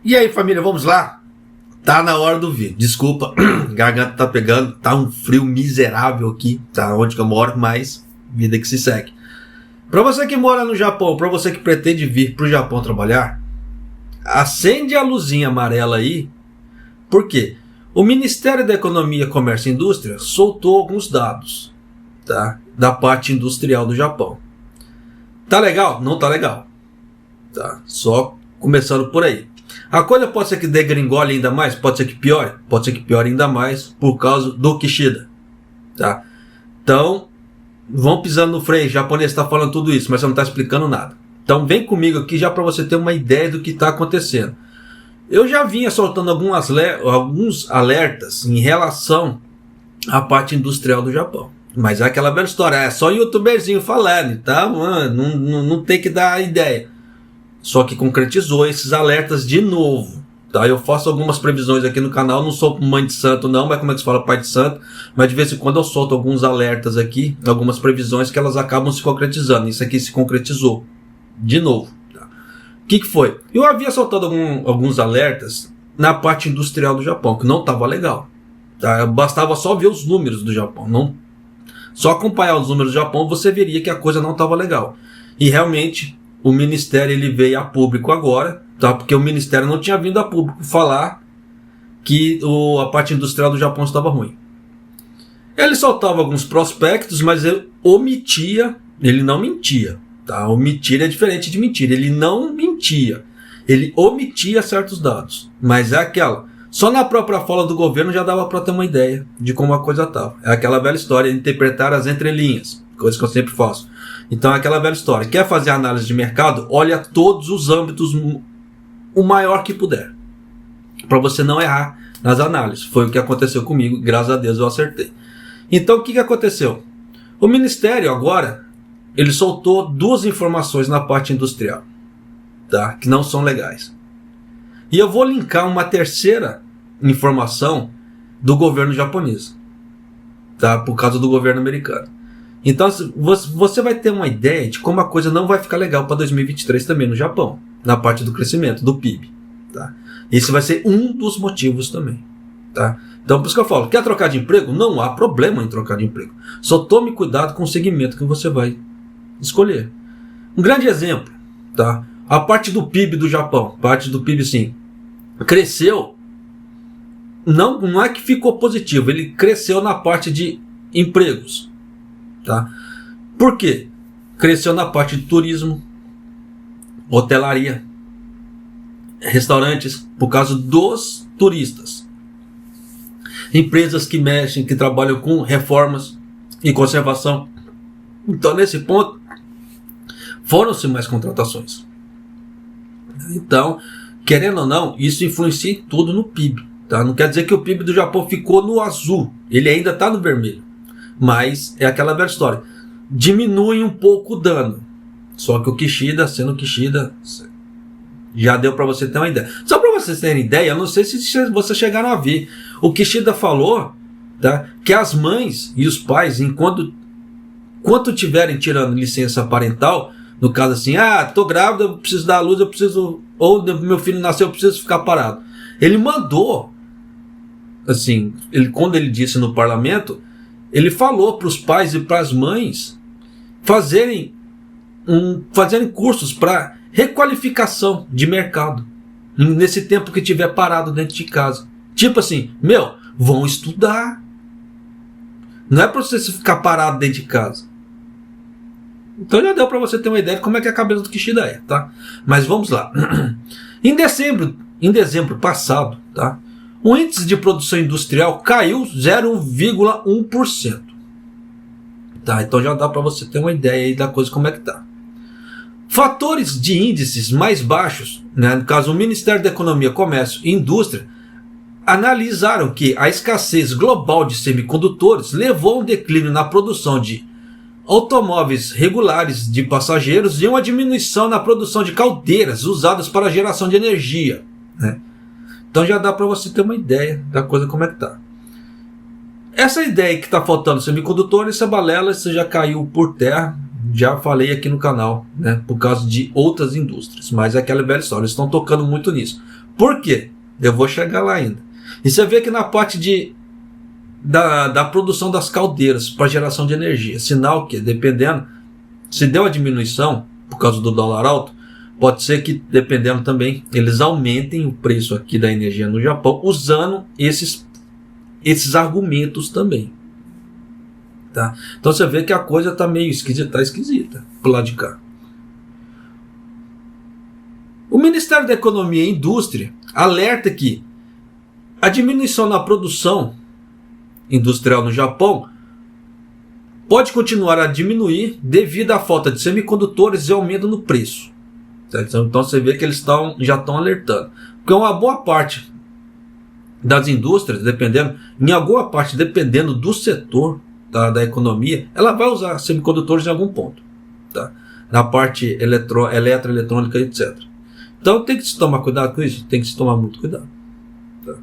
E aí, família, vamos lá? Tá na hora do vídeo. Desculpa, garganta tá pegando, tá um frio miserável aqui, tá onde que eu moro, mas vida que se segue. Para você que mora no Japão, para você que pretende vir pro Japão trabalhar, acende a luzinha amarela aí. Por quê? O Ministério da Economia, Comércio e Indústria soltou alguns dados, tá? Da parte industrial do Japão. Tá legal? Não tá legal. Tá? Só começando por aí. A coisa pode ser que degringole ainda mais, pode ser que piore ainda mais por causa do Kishida, tá? Então, vão pisando no freio, o japonês está falando tudo isso, mas você não está explicando nada. Então vem comigo aqui já para você ter uma ideia do que está acontecendo. Eu já vinha soltando alguns alertas em relação à parte industrial do Japão. Mas é aquela velha história, é só um youtuberzinho falando, tá? Não tem que dar ideia. Só que concretizou esses alertas de novo. Tá? Eu faço algumas previsões aqui no canal, não sou mãe de santo não, mas como é que se fala pai de santo? Mas de vez em quando eu solto alguns alertas aqui, algumas previsões que elas acabam se concretizando. Isso aqui se concretizou de novo. Tá? O que foi? Eu havia soltado alguns alertas na parte industrial do Japão, que não estava legal. Tá? Bastava só ver os números do Japão. Só acompanhar os números do Japão, você veria que a coisa não estava legal. E realmente o Ministério ele veio a público agora, tá? Porque o Ministério não tinha vindo a público falar que a parte industrial do Japão estava ruim. Ele soltava alguns prospectos, mas ele omitia, ele não mentia. Tá? Omitir é diferente de mentir, ele não mentia. Ele omitia certos dados, mas é aquela. Só na própria fala do governo já dava para ter uma ideia de como a coisa estava. É aquela velha história de interpretar as entrelinhas, coisa que eu sempre faço. Então é aquela velha história. Quer fazer análise de mercado? Olha todos os âmbitos o maior que puder. Para você não errar nas análises. Foi o que aconteceu comigo. Graças a Deus eu acertei. Então o que aconteceu? O Ministério agora, ele soltou duas informações na parte industrial. Tá? Que não são legais. E eu vou linkar uma terceira informação do governo japonês. Tá? Por causa do governo americano. Então você vai ter uma ideia de como a coisa não vai ficar legal para 2023 também no Japão, na parte do crescimento, do PIB. Tá? Esse vai ser um dos motivos também. Tá? Então por isso que eu falo, quer trocar de emprego? Não há problema em trocar de emprego. Só tome cuidado com o segmento que você vai escolher. Um grande exemplo, tá? A parte do PIB do Japão, parte do PIB sim, cresceu, não é que ficou positivo, ele cresceu na parte de empregos. Tá? Por quê? Cresceu na parte de turismo, hotelaria, restaurantes, por causa dos turistas. Empresas que mexem, que trabalham com reformas e conservação. Então, nesse ponto, foram-se mais contratações. Então, querendo ou não, isso influencia em tudo no PIB. Tá? Não quer dizer que o PIB do Japão ficou no azul, ele ainda está no vermelho. Mas é aquela velha história. Diminui um pouco o dano. Só que o Kishida, sendo Kishida, já deu para você ter uma ideia. Só para vocês terem ideia, eu não sei se vocês chegaram a ver. O Kishida falou, tá, que as mães e os pais, enquanto tiverem tirando licença parental, no caso assim, tô grávida, eu preciso dar a luz, ou meu filho nasceu, eu preciso ficar parado. Ele mandou, assim, quando ele disse no parlamento, ele falou para os pais e para as mães fazerem cursos para requalificação de mercado nesse tempo que tiver parado dentro de casa. Tipo assim, vão estudar. Não é para você ficar parado dentro de casa. Então já deu para você ter uma ideia de como é que a cabeça do Kishida é, tá? Mas vamos lá. Em dezembro passado, tá? O índice de produção industrial caiu 0,1%. Tá, então já dá para você ter uma ideia aí da coisa como é que tá. Fatores de índices mais baixos, né, no caso o Ministério da Economia, Comércio e Indústria, analisaram que a escassez global de semicondutores levou a um declínio na produção de automóveis regulares de passageiros e uma diminuição na produção de caldeiras usadas para a geração de energia, né? Então já dá para você ter uma ideia da coisa como é que tá. Essa ideia que está faltando semicondutores, essa balela, isso já caiu por terra já falei aqui no canal, né, por causa de outras indústrias, mas é aquela velha história, eles estão tocando muito nisso. Por quê? Eu vou chegar lá ainda. E você vê que na parte da produção das caldeiras para geração de energia, sinal que, dependendo, se deu a diminuição por causa do dólar alto, pode ser que, dependendo também, eles aumentem o preço aqui da energia no Japão, usando esses argumentos também. Tá? Então você vê que a coisa está meio esquisita pro lado de cá. O Ministério da Economia e Indústria alerta que a diminuição na produção industrial no Japão pode continuar a diminuir devido à falta de semicondutores e aumento no preço. Certo? Então você vê que eles já estão alertando. Porque uma boa parte das indústrias, em alguma parte, dependendo do setor da economia, ela vai usar semicondutores em algum ponto. Tá? Na parte eletroeletrônica, etc. Então tem que se tomar cuidado com isso, tem que se tomar muito cuidado. Tá?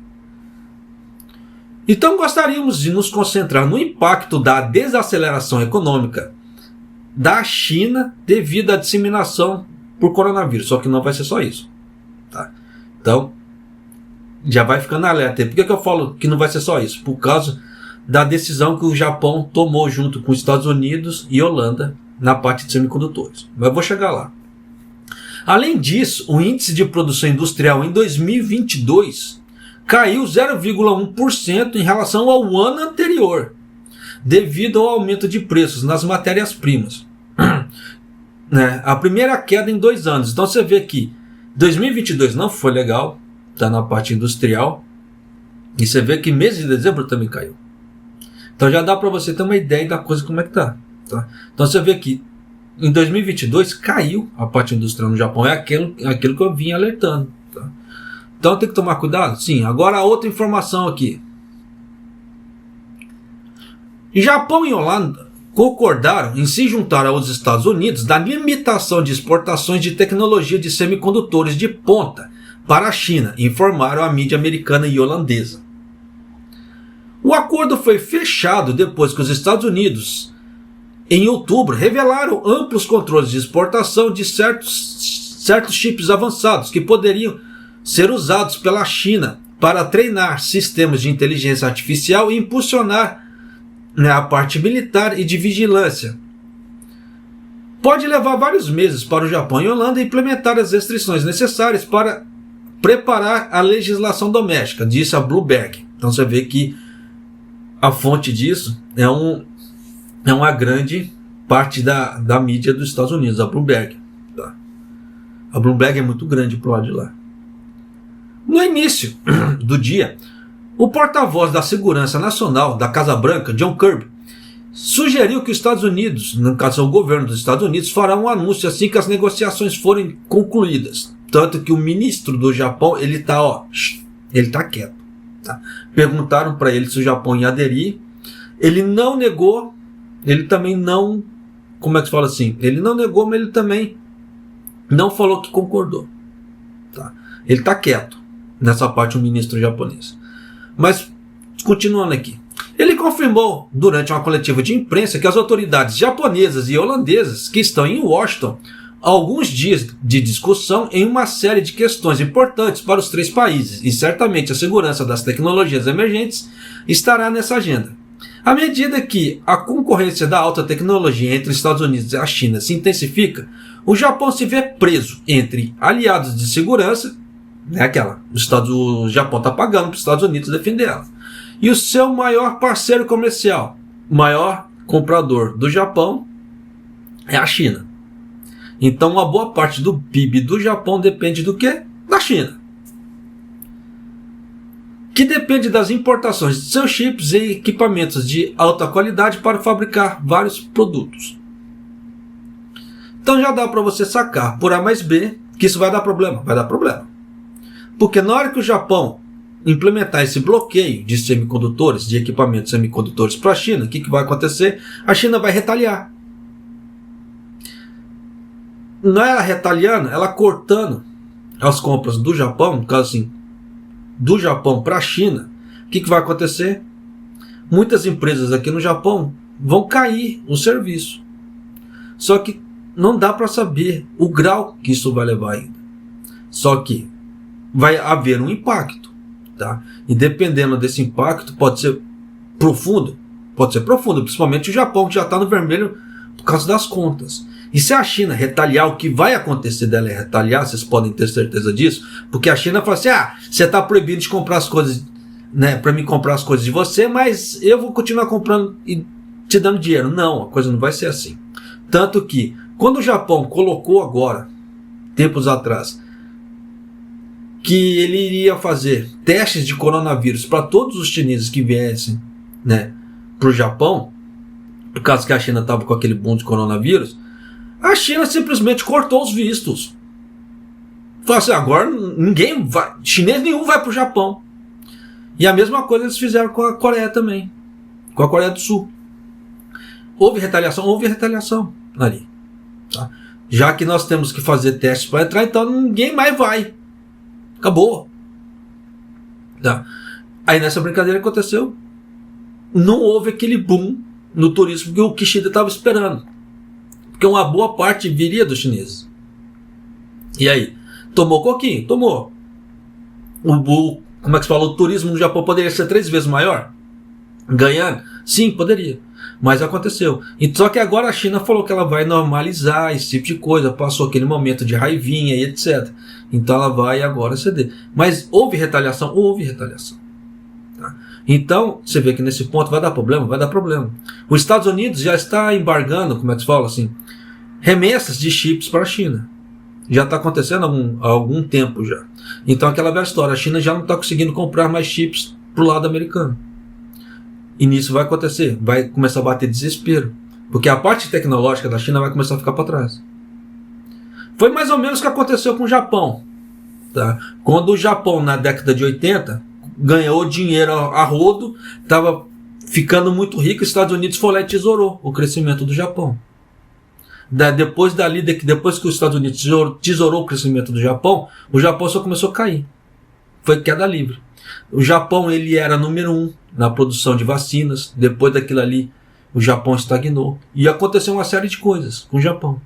Então gostaríamos de nos concentrar no impacto da desaceleração econômica da China devido à disseminação por coronavírus, só que não vai ser só isso. Tá? Então, já vai ficando alerta. Por que eu falo que não vai ser só isso? Por causa da decisão que o Japão tomou junto com os Estados Unidos e Holanda na parte de semicondutores. Mas eu vou chegar lá. Além disso, o índice de produção industrial em 2022 caiu 0,1% em relação ao ano anterior, devido ao aumento de preços nas matérias-primas. A primeira queda em 2 anos. Então você vê que 2022 não foi legal, está na parte industrial, e você vê que mês de dezembro também caiu. Então já dá para você ter uma ideia da coisa como é que tá. Então você vê que em 2022 caiu a parte industrial no Japão, é aquilo que eu vim alertando. Tá? Então tem que tomar cuidado? Sim. Agora outra informação aqui. Japão e Holanda concordaram em se juntar aos Estados Unidos na limitação de exportações de tecnologia de semicondutores de ponta para a China, informaram a mídia americana e holandesa. O acordo foi fechado depois que os Estados Unidos, em outubro, revelaram amplos controles de exportação de certos chips avançados que poderiam ser usados pela China para treinar sistemas de inteligência artificial e impulsionar a parte militar e de vigilância. Pode levar vários meses para o Japão e Holanda implementar as restrições necessárias para preparar a legislação doméstica, disse a Bloomberg. Então você vê que a fonte disso é uma grande parte da mídia dos Estados Unidos, a Bloomberg. Tá? A Bloomberg é muito grande para o lado de lá. No início do dia, o porta-voz da Segurança Nacional da Casa Branca, John Kirby, sugeriu que os Estados Unidos, no caso o governo dos Estados Unidos, fará um anúncio assim que as negociações forem concluídas. Tanto que o ministro do Japão, ele tá quieto. Tá? Perguntaram para ele se o Japão ia aderir. Ele não negou, ele também não, como é que se fala assim? Ele não negou, mas ele também não falou que concordou. Tá? Ele tá quieto nessa parte, o ministro japonês. Mas, continuando aqui. Ele confirmou durante uma coletiva de imprensa que as autoridades japonesas e holandesas que estão em Washington há alguns dias de discussão em uma série de questões importantes para os 3 países, e certamente a segurança das tecnologias emergentes estará nessa agenda. À medida que a concorrência da alta tecnologia entre os Estados Unidos e a China se intensifica, o Japão se vê preso entre aliados de segurança, o Japão está pagando para os Estados Unidos defender ela, e o seu maior parceiro comercial, maior comprador do Japão, é a China. Então uma boa parte do PIB do Japão depende do quê? Da China. Que depende das importações de seus chips e equipamentos de alta qualidade para fabricar vários produtos. Então já dá para você sacar por A mais B que isso vai dar problema. Vai dar problema. Porque na hora que o Japão implementar esse bloqueio de semicondutores, de equipamentos semicondutores para a China, o que vai acontecer? A China vai retaliar. Não é ela retaliando, ela cortando as compras do Japão, no caso assim, do Japão para a China. O que vai acontecer? Muitas empresas aqui no Japão vão cair o serviço. Só que não dá para saber o grau que isso vai levar ainda. Só que vai haver um impacto, tá? E dependendo desse impacto, pode ser profundo, principalmente o Japão, que já está no vermelho por causa das contas. E se a China retaliar, o que vai acontecer dela é retaliar, vocês podem ter certeza disso, porque a China fala assim, você está proibindo de comprar as coisas, né, para mim comprar as coisas de você, mas eu vou continuar comprando e te dando dinheiro. Não, a coisa não vai ser assim. Tanto que, quando o Japão colocou agora, tempos atrás, que ele iria fazer testes de coronavírus para todos os chineses que viessem, né, para o Japão, por causa que a China estava com aquele boom de coronavírus, a China simplesmente cortou os vistos. Falou assim, agora ninguém vai, chinês nenhum vai para o Japão. E a mesma coisa eles fizeram com a Coreia também, com a Coreia do Sul. Houve retaliação ali. Tá? Já que nós temos que fazer testes para entrar, então ninguém mais vai. Acabou. Tá? Aí nessa brincadeira aconteceu, não houve aquele boom no turismo que o Kishida estava esperando. Porque uma boa parte viria dos chineses. E aí? Tomou coquinho? Tomou. Como é que se fala? O turismo no Japão poderia ser 3 vezes maior? Ganhando? Sim, poderia. Mas aconteceu. E só que agora a China falou que ela vai normalizar esse tipo de coisa. Passou aquele momento de raivinha e etc. Então ela vai agora ceder. Mas houve retaliação? Houve retaliação. Tá? Então, você vê que nesse ponto vai dar problema? Vai dar problema. Os Estados Unidos já está embargando, como é que se fala assim, remessas de chips para a China. Já está acontecendo há algum tempo já. Então aquela velha história, a China já não está conseguindo comprar mais chips para o lado americano. E nisso vai acontecer, vai começar a bater desespero. Porque a parte tecnológica da China vai começar a ficar para trás. Foi mais ou menos o que aconteceu com o Japão. Tá? Quando o Japão, na década de 80, ganhou dinheiro a rodo, estava ficando muito rico, os Estados Unidos foi lá e tesourou o crescimento do Japão. Depois que os Estados Unidos tesourou o crescimento do Japão, o Japão só começou a cair. Foi queda livre. O Japão ele era número 1 na produção de vacinas. Depois daquilo ali, o Japão estagnou. E aconteceu uma série de coisas com o Japão.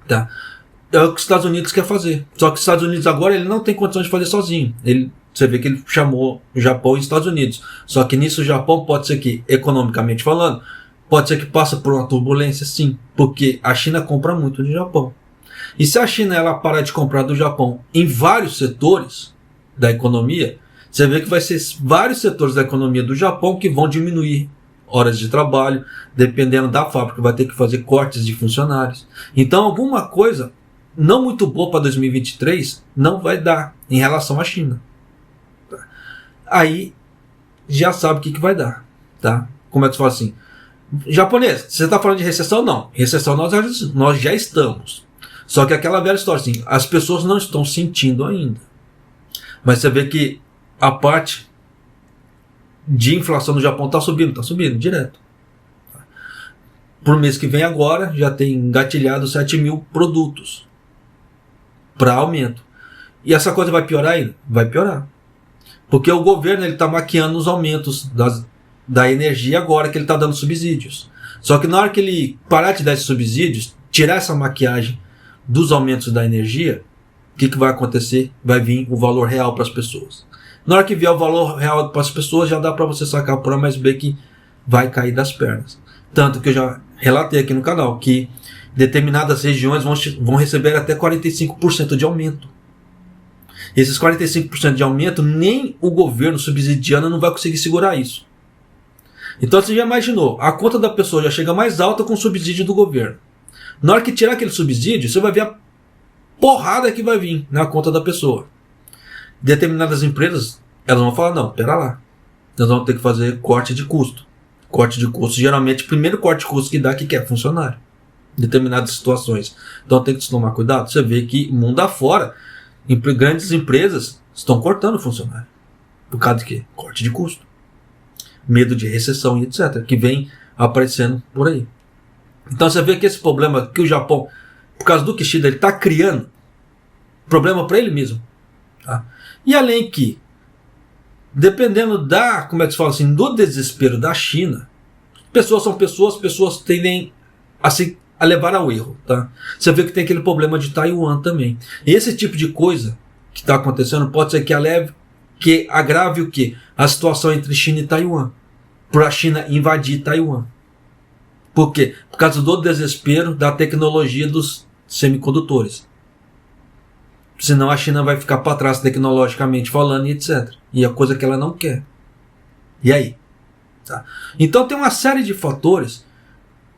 Tá? É o que os Estados Unidos quer fazer. Só que os Estados Unidos agora ele não tem condição de fazer sozinho. Você vê que ele chamou o Japão e os Estados Unidos. Só que nisso o Japão pode ser que, economicamente falando, pode ser que passe por uma turbulência, sim. Porque a China compra muito do Japão. E se a China ela parar de comprar do Japão em vários setores da economia, você vê que vai ser vários setores da economia do Japão que vão diminuir horas de trabalho, dependendo da fábrica, vai ter que fazer cortes de funcionários. Então alguma coisa não muito boa para 2023 não vai dar em relação à China. Aí já sabe o que vai dar. Tá? Como é que se fala assim? Japonês, você está falando de recessão? Não. Recessão nós já estamos. Só que aquela velha história assim, as pessoas não estão sentindo ainda. Mas você vê que a parte de inflação no Japão está subindo direto. Por mês que vem agora, já tem engatilhado 7 mil produtos para aumento. E essa coisa vai piorar ainda? Vai piorar. Porque o governo está maquiando os aumentos da energia agora que ele está dando subsídios. Só que na hora que ele parar de dar esses subsídios, tirar essa maquiagem dos aumentos da energia, o que vai acontecer? Vai vir o valor real para as pessoas. Na hora que vier o valor real para as pessoas, já dá para você sacar por A mais B que vai cair das pernas. Tanto que eu já relatei aqui no canal que determinadas regiões vão receber até 45% de aumento. Esses 45% de aumento, nem o governo subsidiando não vai conseguir segurar isso. Então você já imaginou, a conta da pessoa já chega mais alta com o subsídio do governo. Na hora que tirar aquele subsídio, você vai ver a porrada que vai vir na conta da pessoa. Determinadas empresas, elas vão falar, não, pera lá, nós vamos ter que fazer corte de custo. Corte de custo, geralmente, o primeiro corte de custo que dá, que é funcionário. Em determinadas situações. Então tem que tomar cuidado. Você vê que mundo afora, grandes empresas estão cortando funcionário. Por causa de quê? Corte de custo. Medo de recessão e etc. Que vem aparecendo por aí. Então você vê que esse problema que o Japão, por causa do Kishida, ele está criando problema para ele mesmo. Tá? E além que, dependendo como é que se fala assim, do desespero da China, pessoas são pessoas tendem a se a levar ao erro, tá? Você vê que tem aquele problema de Taiwan também. E esse tipo de coisa que está acontecendo pode ser que agrave o quê? A situação entre China e Taiwan. Para a China invadir Taiwan. Por quê? Por causa do desespero da tecnologia dos semicondutores. Senão a China vai ficar para trás tecnologicamente falando e etc. E a coisa que ela não quer. E aí? Tá? Então tem uma série de fatores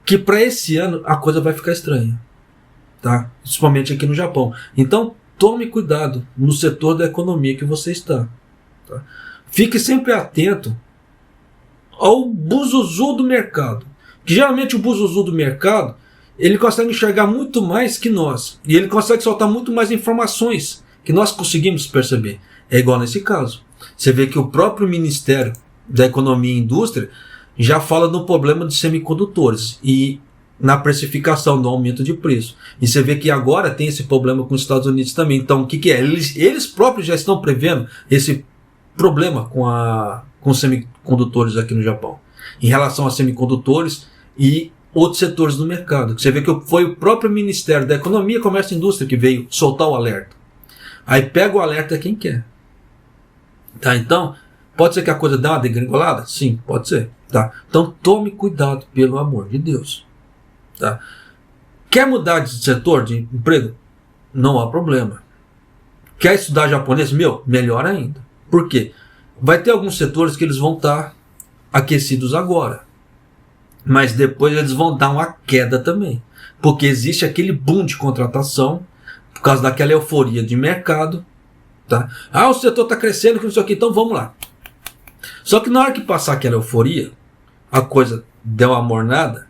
que para esse ano a coisa vai ficar estranha. Tá? Principalmente aqui no Japão. Então tome cuidado no setor da economia que você está. Tá? Fique sempre atento ao buzuzu do mercado. Que geralmente o buzuzu do mercado ele consegue enxergar muito mais que nós. E ele consegue soltar muito mais informações que nós conseguimos perceber. É igual nesse caso. Você vê que o próprio Ministério da Economia e Indústria já fala no problema de semicondutores e na precificação do aumento de preço. E você vê que agora tem esse problema com os Estados Unidos também. Então o que é? Eles próprios já estão prevendo esse problema com os semicondutores aqui no Japão. Em relação a semicondutores e outros setores do mercado. Você vê que foi o próprio Ministério da Economia, Comércio e Indústria que veio soltar o alerta. Aí pega o alerta quem quer. Tá? Então, pode ser que a coisa dê uma degringolada? Sim, pode ser. Tá? Então, tome cuidado, pelo amor de Deus. Tá? Quer mudar de setor de emprego? Não há problema. Quer estudar japonês? Melhor ainda. Por quê? Vai ter alguns setores que eles vão estar aquecidos agora. Mas depois eles vão dar uma queda também. Porque existe aquele boom de contratação, por causa daquela euforia de mercado. Tá? O setor está crescendo, que não sei o que, então vamos lá. Só que na hora que passar aquela euforia, a coisa deu uma mornada,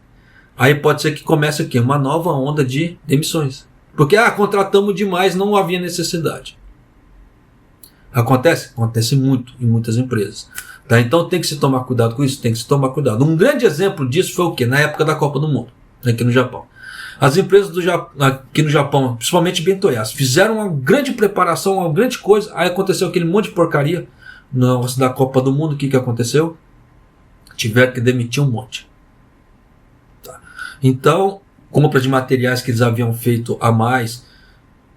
aí pode ser que comece aqui uma nova onda de demissões. Porque contratamos demais, não havia necessidade. Acontece? Acontece muito em muitas empresas. Tá? Então tem que se tomar cuidado com isso, tem que se tomar cuidado. Um grande exemplo disso foi o quê? Na época da Copa do Mundo, aqui no Japão. As empresas aqui no Japão, principalmente Bento Yasui, fizeram uma grande preparação, uma grande coisa, aí aconteceu aquele monte de porcaria da Copa do Mundo. O que aconteceu? Tiveram que demitir um monte. Tá? Então, compra de materiais que eles haviam feito a mais,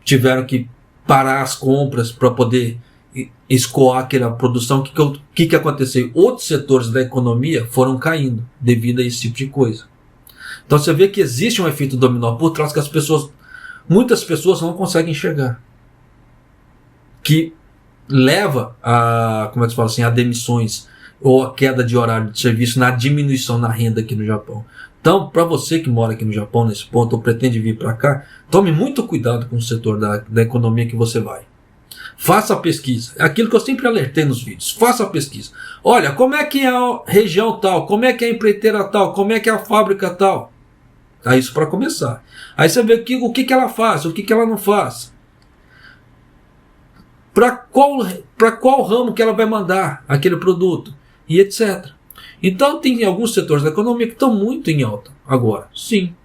tiveram que parar as compras para poder escoar aquela produção. O que aconteceu? Outros setores da economia foram caindo devido a esse tipo de coisa. Então você vê que existe um efeito dominó por trás que muitas pessoas não conseguem enxergar. Que leva a, como é que se fala assim, a demissões ou a queda de horário de serviço, na diminuição na renda aqui no Japão. Então, para você que mora aqui no Japão nesse ponto ou pretende vir para cá, tome muito cuidado com o setor da economia que você vai. Faça a pesquisa. É aquilo que eu sempre alertei nos vídeos. Faça a pesquisa. Olha, como é que é a região tal? Como é que é a empreiteira tal? Como é que é a fábrica tal? Tá, isso para começar. Aí você vê o que ela faz, o que ela não faz. Para qual ramo que ela vai mandar aquele produto. E etc. Então tem alguns setores da economia que estão muito em alta agora. Sim.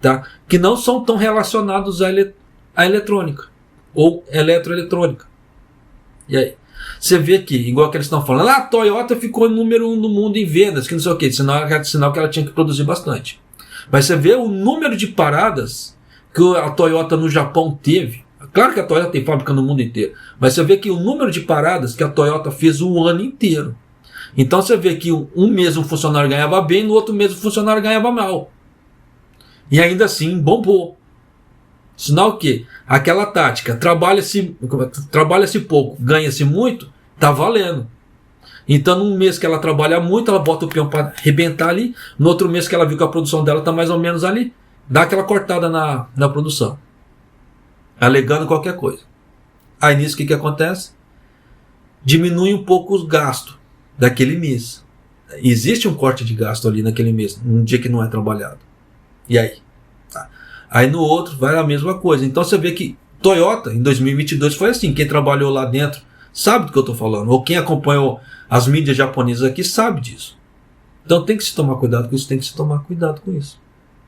Tá? Que não são tão relacionados à eletrônica. Ou eletroeletrônica. E aí? Você vê que, igual que eles estão falando, a Toyota ficou número 1 no mundo em vendas, que não sei o que, sinal que ela tinha que produzir bastante. Mas você vê o número de paradas que a Toyota no Japão teve. Claro que a Toyota tem fábrica no mundo inteiro, mas você vê que o número de paradas que a Toyota fez o ano inteiro. Então você vê que um mês um funcionário ganhava bem, no outro mês o funcionário ganhava mal. E ainda assim bombou. Sinal que aquela tática, trabalha-se pouco, ganha-se muito, tá valendo. Então, num mês que ela trabalha muito, ela bota o peão para arrebentar ali. No outro mês que ela viu que a produção dela tá mais ou menos ali, dá aquela cortada na produção, alegando qualquer coisa. Aí nisso o que acontece? Diminui um pouco os gastos daquele mês. Existe um corte de gasto ali naquele mês, num dia que não é trabalhado. E aí? Tá. Aí no outro vai a mesma coisa. Então você vê que Toyota em 2022 foi assim. Quem trabalhou lá dentro sabe do que eu estou falando. Ou quem acompanhou as mídias japonesas aqui sabe disso. Então tem que se tomar cuidado com isso. Tem que se tomar cuidado com isso.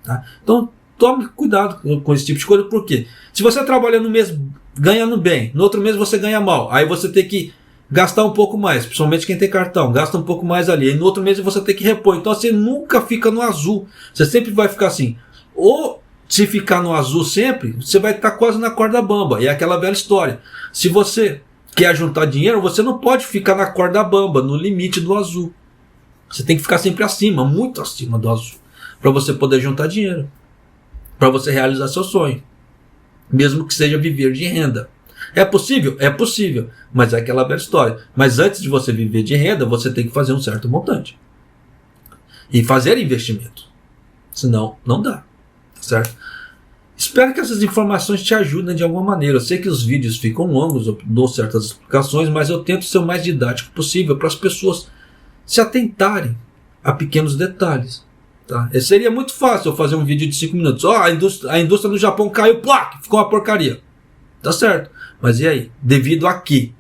Tá? Então tome cuidado com esse tipo de coisa. Por quê? Se você trabalha no mês ganhando bem, no outro mês você ganha mal. Aí você tem que gastar um pouco mais. Principalmente quem tem cartão. Gasta um pouco mais ali. Aí no outro mês você tem que repor. Então você nunca fica no azul. Você sempre vai ficar assim. Ou Se ficar no azul sempre, você vai estar quase na corda bamba. E é aquela velha história. Se você quer juntar dinheiro, você não pode ficar na corda bamba, no limite do azul. Você tem que ficar sempre acima, muito acima do azul, para você poder juntar dinheiro, para você realizar seu sonho, mesmo que seja viver de renda. É possível? É possível, mas é aquela velha história. Mas antes de você viver de renda, você tem que fazer um certo montante e fazer investimento, senão não dá. Certo? Espero que essas informações te ajudem de alguma maneira. Eu sei que os vídeos ficam longos, eu dou certas explicações, mas eu tento ser o mais didático possível para as pessoas se atentarem a pequenos detalhes. Tá? Seria muito fácil eu fazer um vídeo de 5 minutos. A indústria no Japão caiu, placa, ficou uma porcaria. Tá certo. Mas e aí? Devido a que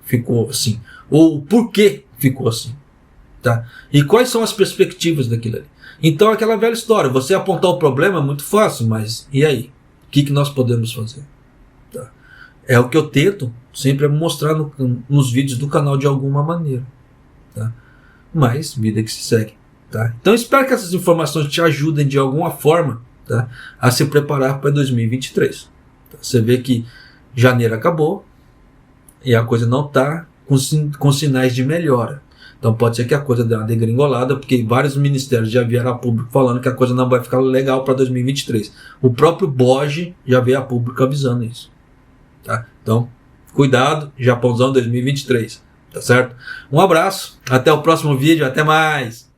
ficou assim? Ou por que ficou assim? Tá? E quais são as perspectivas daquilo ali? Então, aquela velha história, você apontar o problema é muito fácil, mas e aí? O que nós podemos fazer? Tá? É o que eu tento sempre mostrar nos vídeos do canal de alguma maneira. Tá? Mas, vida que se segue. Tá? Então, espero que essas informações te ajudem de alguma forma, tá? A se preparar para 2023. Tá? Você vê que janeiro acabou e a coisa não está com sinais de melhora. Então pode ser que a coisa dê uma degringolada, porque vários ministérios já vieram a público falando que a coisa não vai ficar legal para 2023. O próprio BOJ já veio a público avisando isso. Tá? Então, cuidado, Japãozão 2023. Tá certo? Um abraço, até o próximo vídeo, até mais!